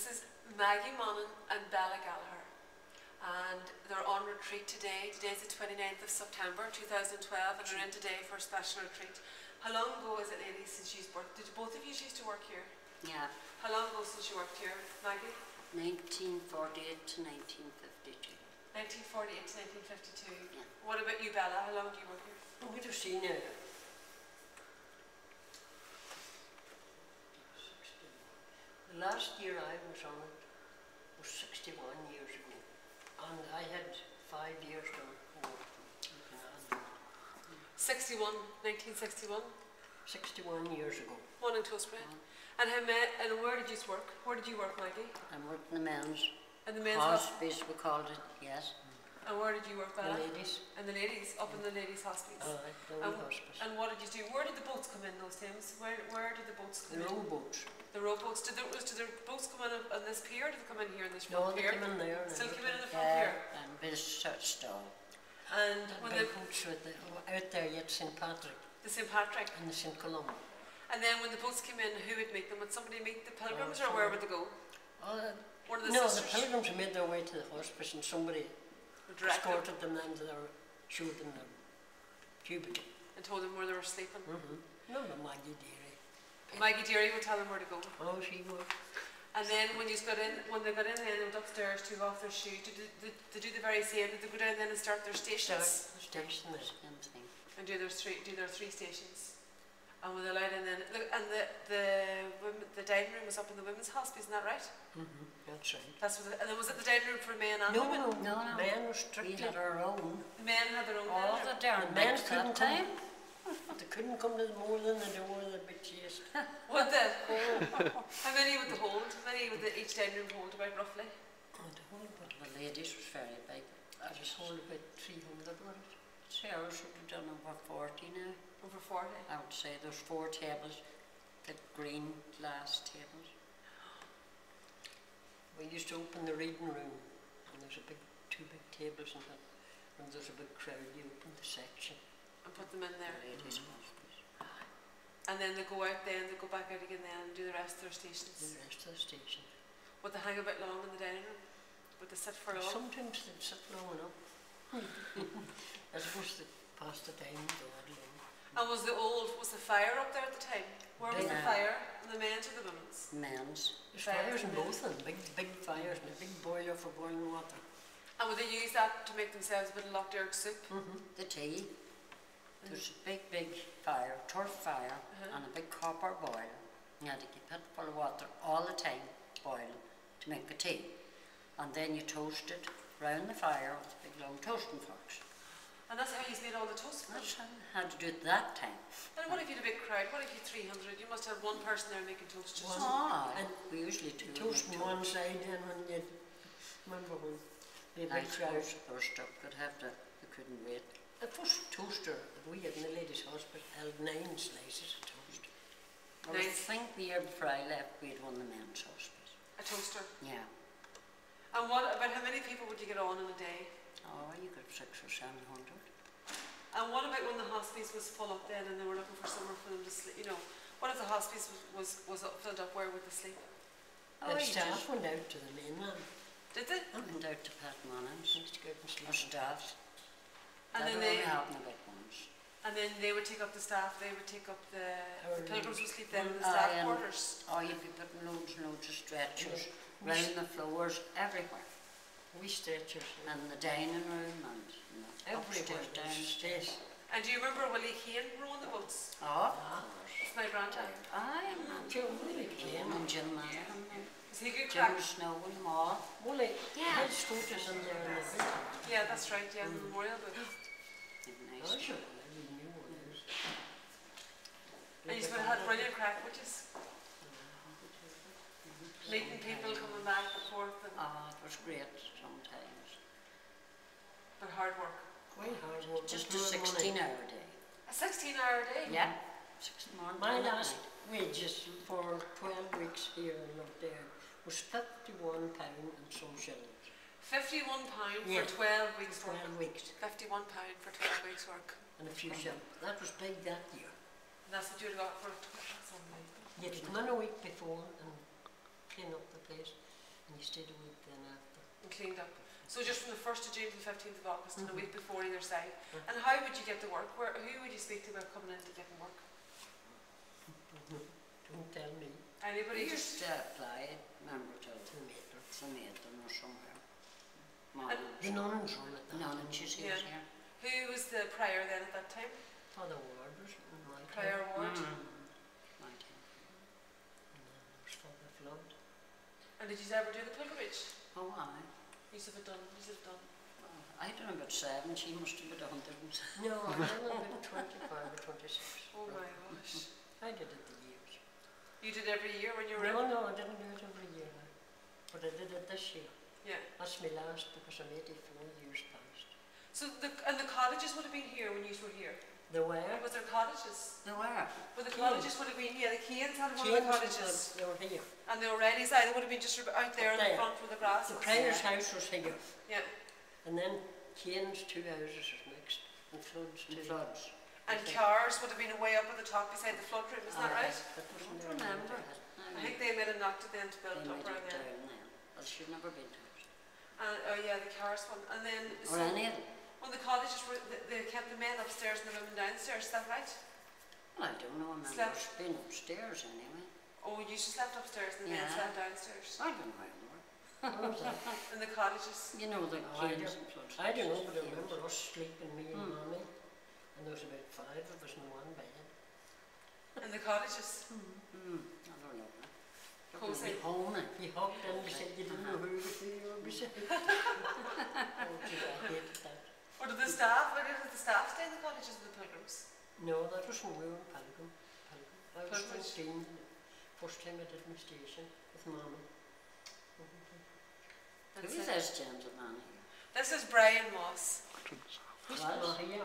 This is Maggie Monaghan and Bella Gallagher, and they're on retreat today. Today's the 29th of September 2012, and they're in today for a special retreat. How long ago is it, ladies, since you worked? Did both of you used to work here? Yeah. How long ago since you worked here, Maggie? 1948 to 1952. 1948 to 1952. Yeah. What about you, Bella? How long do you work here? We'd have seen it. The last year I was on it was 61 years ago, and I had 5 years done. 1961. 61 years ago. Morning toast bread. And where did you work? Where did you work, Maggie? I worked in the men's In the men's hospice, we called it, yes. And where did you work, Bella? The ladies. And the ladies, up in the ladies' hospice. The hospice. And what did you do? Where did the boats come in those times? Where did the boats come in? The rowboats. The rowboats. Did the boats come in on this pier, or did they come in here in this No, front pier? they came in there. Still came in the front pier? And bit stall. And when the boats were out there yet St. Patrick. The St. Patrick. And the St. Columba. And then when the boats came in, who would meet them? Would somebody meet the pilgrims, or where would they go? One of the no, sisters? the pilgrims made their way to the hospice, and somebody escorted them then to their, showed them the cubicle. And told them where they were sleeping? No, Maggie Deary. Maggie Deary would tell them where to go? Oh, she would. And then when they got in, then they went upstairs, took off their shoes. Did they do the very same? Did they go down then and start their stations? Stations. And do their three stations. And were they allowed in then? Look, and the dining room was up in the women's hospice, isn't that right? That's right. And then was it the dining room for men and women? No. Men were strictly. We had our own. The men had their own. All the darn men couldn't come. They couldn't come to more than the door, they'd be chased. Would they? How many would they hold? How many would each dining room hold about roughly? The ladies was very big. I just hold about 300 with it. Sarah should have done over 40 now. Over 40? I would say there's 4 tables, the green glass tables. We used to open the reading room, and there's two big tables in that. When there's a big crowd, you open the section. And put them in there. Ladies' hospice. And then they go out then, they go back out again then and do the rest of their stations. The rest of the stations. Would they hang about long in the dining room? Would they sit for long? Sometimes they'd sit long enough. I suppose they passed the time with the long. And was the fire up there at the time? Where was the fire? In the men's or the women's? Men's. There's fires in both of them, big fires and a big boiler for boiling water. And would they use that to make themselves a bit of locked earth soup? The tea. There's a big fire, turf fire, and a big copper boiler. You had to keep it full of water all the time, boiling, to make the tea. And then you toast it round the fire with big long toasting forks. And that's how you made all the toast? That's how I had to do it that time. And what if you had a big crowd? What if you had 300? You must have one person there making toast. And we usually do toast on one side, and when you remember when the big crowd burst up, they couldn't wait. The first toaster that we had in the ladies' hospital held 9 slices of toast. Well, I think the year before I left, we had won the men's hospice. A toaster? Yeah. And about how many people would you get on in a day? Oh, you got 600 or 700. And what about when the hospice was full up then and they were looking for somewhere for them to sleep? You know, what if the hospice was filled up? Where would they sleep? The staff went out to the mainland. Did they? Went out to Pat Manning's. Used to go out and sleep. Our staff. And then they happened about once. And then they would take up the staff. They would take up the pilgrims would sleep then in the staff quarters. Oh, you'd be putting loads and loads of stretchers round the floors everywhere. We stretchers. And the dining room and everywhere downstairs. And do you remember Willie Kane rowing the boats? Oh, it's my granddad. I am Willie Kane and Jim Mahan. Is he a good Jim crack? Snow and Ma. Willie, yeah. his photos in there in the book. Yeah, that's right, yeah, the memorial book. Nice. Oh, sure. I knew what it was. And you would have had brilliant crack, which is meeting people coming back and forth. And it was great sometimes. But hard work. Quite hard work. Just a 16-hour day. A 16-hour day? Yeah. 16 morning. My last wages for 12 weeks here and up there was £51 and some shillings. £51 for 12 weeks work. 12 weeks. £51 for 12 weeks work. And a few shillings. That was big that year. And that's what you'd got for it. That's unbelievable. You had to come in a week before and clean up the place. And you stayed a week then after. and cleaned up. So just from the 1st of June to the 15th of August and a week before either side. Mhm. And how would you get to work? Who would you speak to about coming in to get work? Don't tell me. Anybody? We used to apply, remember, to To the mater. St. or somewhere. The nuns run it. None, she's Yeah. here. Who was the prior then at that time? Father Ward or something like Prior that. Ward. Right. And then there's Father Flood. And did you ever do the pilgrimage? Oh, aye. You should have done. I don't know about 7, she must have been 100. No, I've done about 25 or 26. Oh my gosh. I did it the years. You did every year when you were in? No, I didn't do it every year. But I did it this year. Yeah. That's my last because I'm 84 years past. So the cottages would have been here when you were here? The where? Was there cottages? They were. Well, the Cairns. cottages would have been, yeah, the Cairns had one of the cottages. They were here. And the O'Reillys, they would have been just out there in the There. front with the grass. The Prior's house was here. Yeah. And then Kane's 2 houses was mixed. And Flood's And 2. floods. And Cars would have been way up at the top beside the flood room, isn't that right? That I wasn't don't there. remember then. it. I think they made a knocked it then to build They up made around it there. down then. Well, she'd never been touched. And, oh yeah, the Cars one. And then, Or any of them. when the cottages were, they kept the men upstairs and the women downstairs, is that right? Well, I don't know. I remember Slept. us being upstairs anyway. Oh, you just slept upstairs and the men Yeah. slept downstairs. I don't know how they were. What was that? In the cottages. You know, the Oh, I Cairns don't- and floods. I don't know, but I remember us sleeping, me and Hmm. Mommy. And there was about 5 of us in one bed. In the cottages. I don't know. Cozy. Home. You hugged in and said you didn't know who you were beside. Oh, geez, I hated that. Or did the staff, where did the staff stay in the cottages with the pilgrims? No, that was when we were in Pilgrim. I was Pilgrimage. 14, first time I did my station with Mommy. Who is this gentleman here? This is Brian Moss. He's What? not here.